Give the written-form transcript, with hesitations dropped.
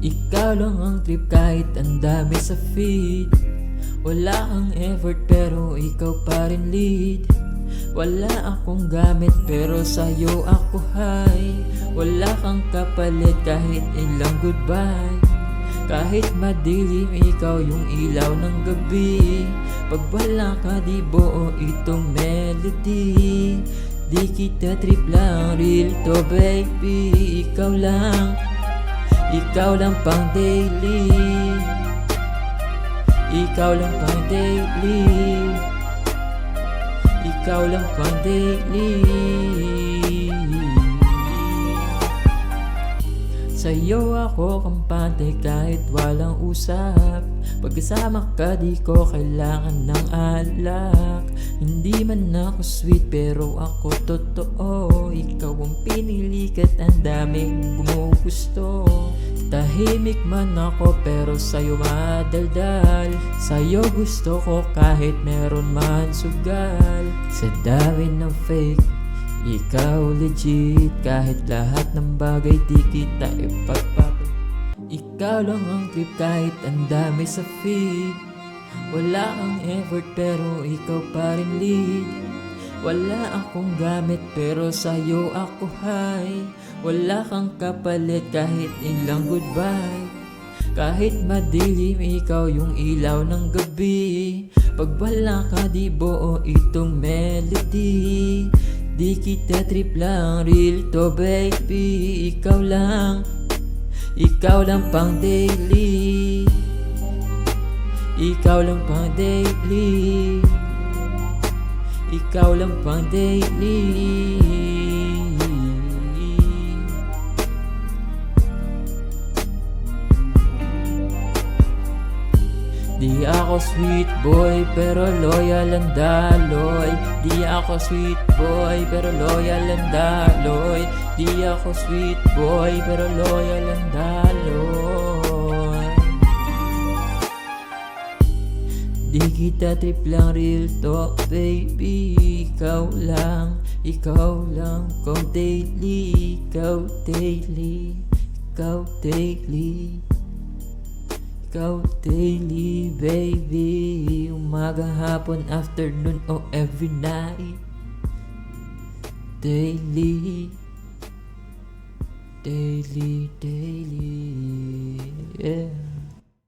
Ikaw lang ang trip kahit ang dami sa feed. Wala kang effort pero ikaw pa rin lead. Wala akong gamit pero sa'yo ako high. Wala kang kapalit kahit ilang goodbye. Kahit madilim ikaw yung ilaw ng gabi. Pag wala ka di buo itong melody. Di kita trip lang, real to baby. Ikaw lang pang daily. Ikaw lang pang daily. Ikaw lang pang daily. Sa'yo ako kampante kahit walang usap. Pagkasama ka di ko kailangan ng alak. Hindi man ako sweet pero ako totoo. Ikaw ang pinili ka't ang daming gumugusto. Tahimik man ako pero sa'yo madaldal. Sa'yo gusto ko kahit meron man sugal. Sa dami ng fake, ikaw legit. Kahit lahat ng bagay di kita ipagpapit. Ikaw lang ang trip kahit ang dami sa feed. Wala kang effort pero ikaw pa rin lead. Wala akong gamit pero sa'yo ako high. Wala kang kapalit kahit ilang goodbye. Kahit madilim ikaw yung ilaw ng gabi. Pag wala ka di buo itong melody. Di kita trip lang, real to baby. Ikaw lang pang daily. Ikaw lang pang daily. Ikaw lang pang daily. Di ako sweet boy pero loyal ang daloy. Di ako sweet boy pero loyal ang daloy. Di ako sweet boy pero loyal ang daloy. Di kita trip lang, real talk baby. Ikaw lang kung daily. Ikaw daily. Ikaw daily. Ikaw daily baby. Umaga, hapon, afternoon o every night. Daily. Daily, daily, yeah.